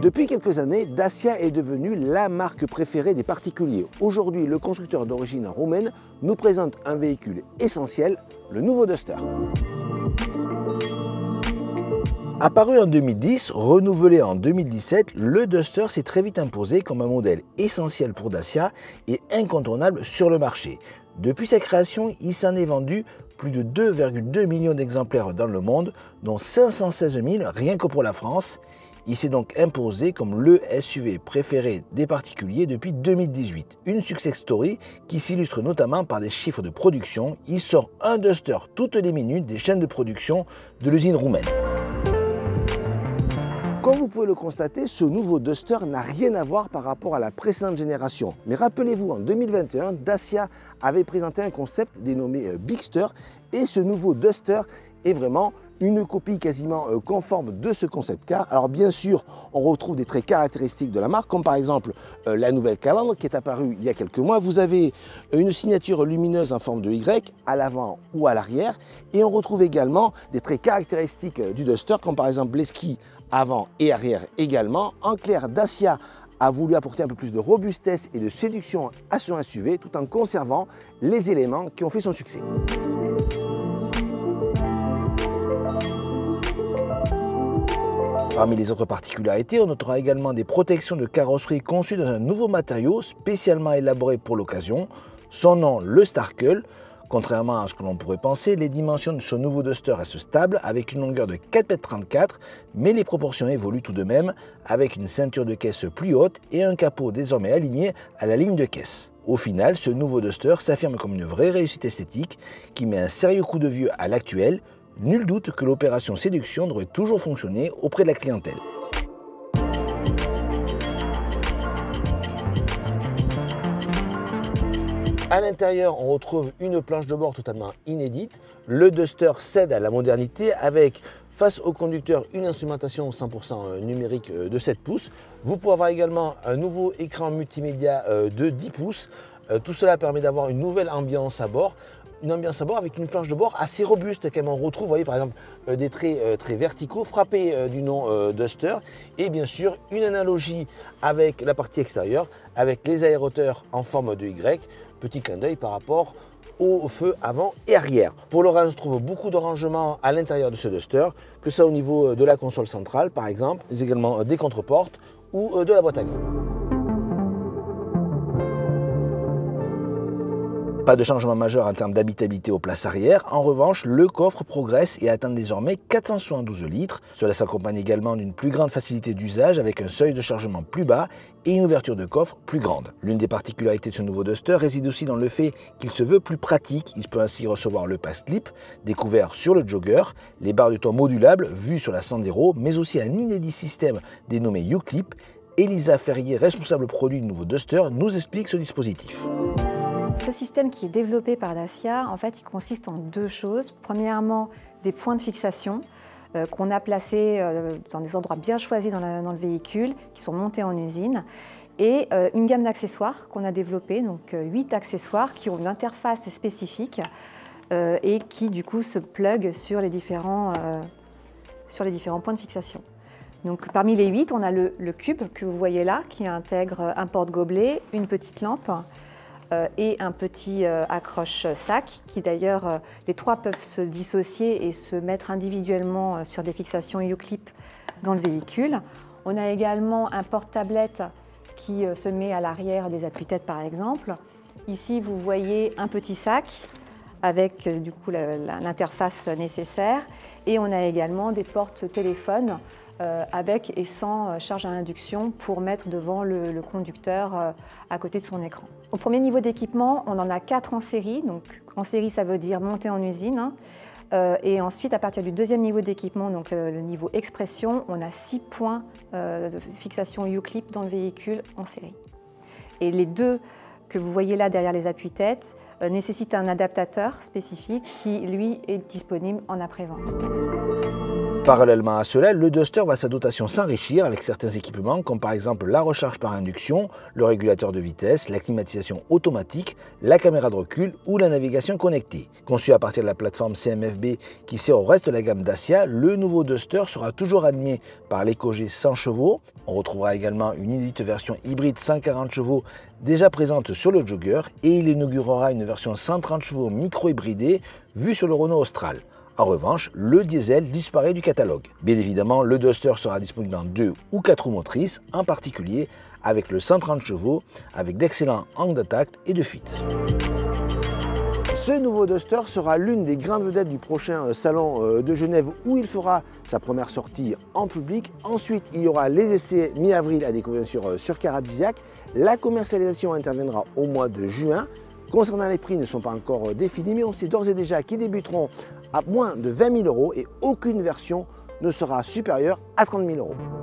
Depuis quelques années, Dacia est devenue la marque préférée des particuliers. Aujourd'hui, le constructeur d'origine roumaine nous présente un véhicule essentiel, le nouveau Duster. Apparu en 2010, renouvelé en 2017, le Duster s'est très vite imposé comme un modèle essentiel pour Dacia et incontournable sur le marché. Depuis sa création, il s'en est vendu plus de 2,2 millions d'exemplaires dans le monde, dont 516 000 rien que pour la France. Il s'est donc imposé comme le SUV préféré des particuliers depuis 2018. Une success story qui s'illustre notamment par des chiffres de production. Il sort un Duster toutes les minutes des chaînes de production de l'usine roumaine. Comme vous pouvez le constater, ce nouveau Duster n'a rien à voir par rapport à la précédente génération. Mais rappelez-vous, en 2021, Dacia avait présenté un concept dénommé Bigster et ce nouveau Duster est vraiment une copie quasiment conforme de ce concept car. Alors bien sûr, on retrouve des traits caractéristiques de la marque, comme par exemple la nouvelle calandre qui est apparue il y a quelques mois. Vous avez une signature lumineuse en forme de Y à l'avant ou à l'arrière et on retrouve également des traits caractéristiques du Duster, comme par exemple les skis avant et arrière également. En clair, Dacia a voulu apporter un peu plus de robustesse et de séduction à son SUV tout en conservant les éléments qui ont fait son succès. Parmi les autres particularités, on notera également des protections de carrosserie conçues dans un nouveau matériau spécialement élaboré pour l'occasion. Son nom, le Starkel. Contrairement à ce que l'on pourrait penser, les dimensions de ce nouveau Duster restent stables avec une longueur de 4,34 m, mais les proportions évoluent tout de même avec une ceinture de caisse plus haute et un capot désormais aligné à la ligne de caisse. Au final, ce nouveau Duster s'affirme comme une vraie réussite esthétique qui met un sérieux coup de vieux à l'actuel. Nul doute que l'opération séduction devrait toujours fonctionner auprès de la clientèle. À l'intérieur, on retrouve une planche de bord totalement inédite. Le Duster cède à la modernité avec, face au conducteur, une instrumentation 100% numérique de 7 pouces. Vous pouvez avoir également un nouveau écran multimédia de 10 pouces. Tout cela permet d'avoir une nouvelle ambiance à bord. Une ambiance à bord avec une planche de bord assez robuste. On retrouve, vous voyez, par exemple, des traits très verticaux frappés du nom Duster. Et bien sûr, une analogie avec la partie extérieure, avec les aérateurs en forme de Y. Petit clin d'œil par rapport au feu avant et arrière. Pour le reste, on trouve beaucoup de rangements à l'intérieur de ce Duster, que ce soit au niveau de la console centrale par exemple, mais également des contreportes ou de la boîte à gants. Pas de changement majeur en termes d'habitabilité aux places arrière. En revanche, le coffre progresse et atteint désormais 472 litres. Cela s'accompagne également d'une plus grande facilité d'usage avec un seuil de chargement plus bas et une ouverture de coffre plus grande. L'une des particularités de ce nouveau Duster réside aussi dans le fait qu'il se veut plus pratique. Il peut ainsi recevoir le pass-clip découvert sur le Jogger, les barres de temps modulables vues sur la Sandero, mais aussi un inédit système dénommé U-Clip. Elisa Ferrier, responsable produit du nouveau Duster, nous explique ce dispositif. Ce système qui est développé par Dacia, en fait, il consiste en deux choses. Premièrement, des points de fixation qu'on a placés dans des endroits bien choisis dans le véhicule, qui sont montés en usine, et une gamme d'accessoires qu'on a développée, donc 8 accessoires qui ont une interface spécifique et qui, du coup, se pluguent sur les différents points de fixation. Donc, parmi les 8, on a le cube que vous voyez là, qui intègre un porte-gobelet, une petite lampe, et un petit accroche-sac qui d'ailleurs, les trois peuvent se dissocier et se mettre individuellement sur des fixations U-Clip dans le véhicule. On a également un porte-tablette qui se met à l'arrière des appuis-têtes par exemple. Ici, vous voyez un petit sac avec du coup l'interface nécessaire et on a également des portes-téléphones avec et sans charge à induction pour mettre devant le conducteur à côté de son écran. Au premier niveau d'équipement, on en a 4 en série. Donc, en série, ça veut dire monter en usine. Et ensuite, à partir du deuxième niveau d'équipement, donc le niveau expression, on a 6 points de fixation U-Clip dans le véhicule en série. Et les deux que vous voyez là derrière les appuis-têtes nécessitent un adaptateur spécifique qui, lui, est disponible en après-vente. Parallèlement à cela, le Duster va sa dotation s'enrichir avec certains équipements comme par exemple la recharge par induction, le régulateur de vitesse, la climatisation automatique, la caméra de recul ou la navigation connectée. Conçu à partir de la plateforme CMFB qui sert au reste de la gamme Dacia, le nouveau Duster sera toujours animé par l'EcoG 100 chevaux. On retrouvera également une inédite version hybride 140 chevaux déjà présente sur le Jogger et il inaugurera une version 130 chevaux micro-hybridée vue sur le Renault Austral. En revanche, le diesel disparaît du catalogue. Bien évidemment, le Duster sera disponible en 2 ou 4 roues motrices, en particulier avec le 130 chevaux, avec d'excellents angles d'attaque et de fuite. Ce nouveau Duster sera l'une des grandes vedettes du prochain salon de Genève où il fera sa première sortie en public. Ensuite, il y aura les essais mi-avril à découvrir sur Caradisiac. La commercialisation interviendra au mois de juin. Concernant les prix, ils ne sont pas encore définis, mais on sait d'ores et déjà qu'ils débuteront à moins de 20 000 € et aucune version ne sera supérieure à 30 000 €.